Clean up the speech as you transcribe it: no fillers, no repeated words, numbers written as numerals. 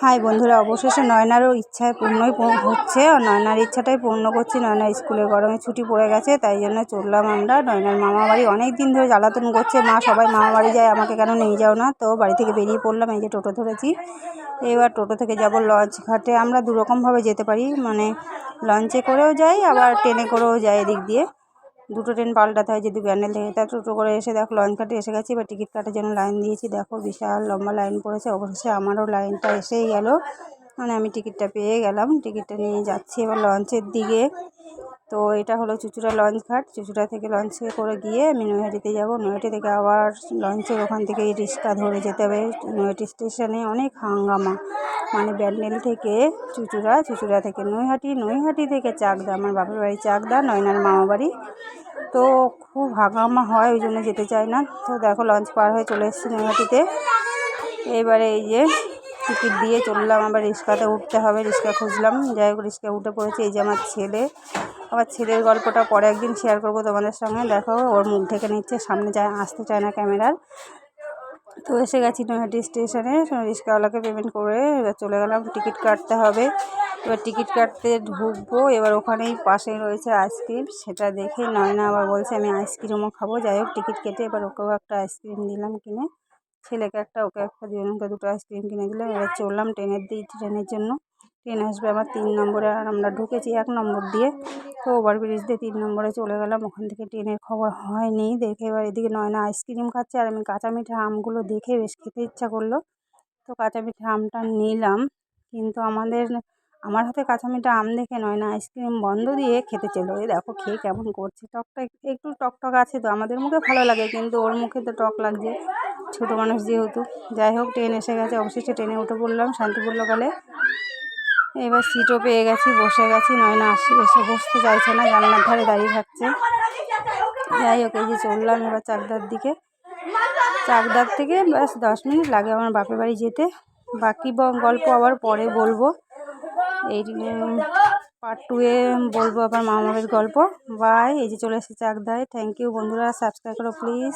High বন্ধুরা, অবশেষে নয়নারও ইচ্ছায় হচ্ছে। আর নয়নার ইচ্ছাটাই পূর্ণ করছি। নয়নার স্কুলে গরমে ছুটি পড়ে গেছে, তাই জন্য চললাম আমরা নয়নার মামা বাড়ি। অনেক দিন ধরে জ্বালাতন করছে, মা সবাই মামা বাড়ি যায়, আমাকে কেন নিয়ে যাও না। তো বাড়ি থেকে বেরিয়ে পড়লাম, এই যে টোটো ধরেছি। এবার টোটো থেকে যাব লঞ্চ ঘাটে। আমরা দুরকমভাবে যেতে পারি, মানে লঞ্চে করেও যাই, আবার ট্রেনে করেও যাই। এদিক দিয়ে দুটো ট্রেন পাল্টাতে হয় যদি ব্যান্ডেল থেকে। তা টোটো করে এসে দেখো লঞ্চ ঘাটে এসে গেছি। এবার টিকিট কাটার জন্য লাইন দিয়েছি। দেখো বিশাল লম্বা লাইন পড়েছে। অবশেষে আমারও লাইনটা এসেই গেল, মানে আমি টিকিটটা পেয়ে গেলাম। টিকিটটা নিয়ে যাচ্ছি এবার লঞ্চের দিকে। তো এটা হলো চুঁচুড়া লঞ্চ ঘাট। চুঁচুড়া থেকে লঞ্চে করে গিয়ে আমি নৈহাটিতে যাব। নৈহাটি থেকে আবার লঞ্চের ওখান থেকে রিক্সা ধরে যেতে হবে নৈহাটি স্টেশনে। অনেক হাঙ্গামা, মানে ব্যান্ডেল থেকে চুঁচুড়া, চুঁচুড়া থেকে নৈহাটি, নৈহাটি থেকে চাকদা। আমার বাপের বাড়ি চাকদা, নয়নার মামা বাড়ি। তো খুব হাঙ্গামা হয়, ওই জন্য যেতে চাই না। তো দেখো লঞ্চ পার হয়ে চলে এসেছি নৈহাটিতে। এবারে এই যে টিকিট দিয়ে চললাম, আবার রিক্সাতে উঠতে হবে। রিক্সা খুঁজলাম, যাই হোক রিক্সা উঠে পড়েছি। এই যে আমার ছেলে, আমার ছেলের গল্পটা পরে একদিন শেয়ার করবো তোমাদের সঙ্গে। দেখো ওর মুখ ঢেকে নিচ্ছে, সামনে আসতে চায় না ক্যামেরার। তো এসে গেছি নৈহাটি স্টেশনে। রিক্সাওয়ালাকে পেমেন্ট করে এবার চলে গেলাম। টিকিট কাটতে হবে। এবার টিকিট কাটতে ঢুকবো। এবার ওখানেই পাশে রয়েছে আইসক্রিম, সেটা দেখে নয়না আবার বলছে আমি আইসক্রিমও খাবো। যাই হোক টিকিট কেটে এবার ওকেও একটা আইসক্রিম দিলাম কিনে, ছেলেকে একটা ওকে একটা, দুজনকে দুটো আইসক্রিম কিনে দিলাম। এবার চললাম ট্রেনের জন্য। ট্রেন আসবে আমার 3 নম্বরে, আর আমরা ঢুকেছি 1 নম্বর দিয়ে। তো ওভারব্রিজ দিয়ে 3 নম্বরে চলে গেলাম। ওখান থেকে ট্রেনের খবর হয়নি দেখে। এবার এদিকে নয়না আইসক্রিম খাচ্ছে, আর আমি কাঁচা মিঠা আমগুলো দেখে বেশ খেতে ইচ্ছা করলো। তো কাঁচা মিঠা আমটা নিলাম, কিন্তু আমার হাতে কাঁচা মিঠা আম দেখে নয়না আইসক্রিম বন্ধ দিয়ে খেতে চলো। এই দেখো খেয়ে কেমন করছে। টকটা একটু টক আছে, তো আমাদের মুখে ভালো লাগে, কিন্তু ওর মুখে তো টক লাগছে, ছোটো মানুষ যেহেতু। যাই হোক ট্রেন এসে গেছে, অবশেষে ট্রেনে উঠে পড়লাম শান্তিপুর লোকালে। এবার সিটও পেয়ে গেছি, বসে গেছি। নয়না এসে বসতে চাইছে না, জানলার ধারে দাঁড়িয়ে থাকছে। যাই হোক এই যে চললাম এবার চাকদার দিকে। চাকদার থেকে ব্যাস 10 মিনিট লাগে আমার বাপের বাড়ি যেতে। বাকি গল্প আবার পরে বলবো। এই পার্ট 2-এ বলবো আবার মামাবাড়ির গল্প। বাই। এই যে চলে এসেছি চাকদায়। থ্যাংক ইউ বন্ধুরা, সাবস্ক্রাইব করো প্লিজ।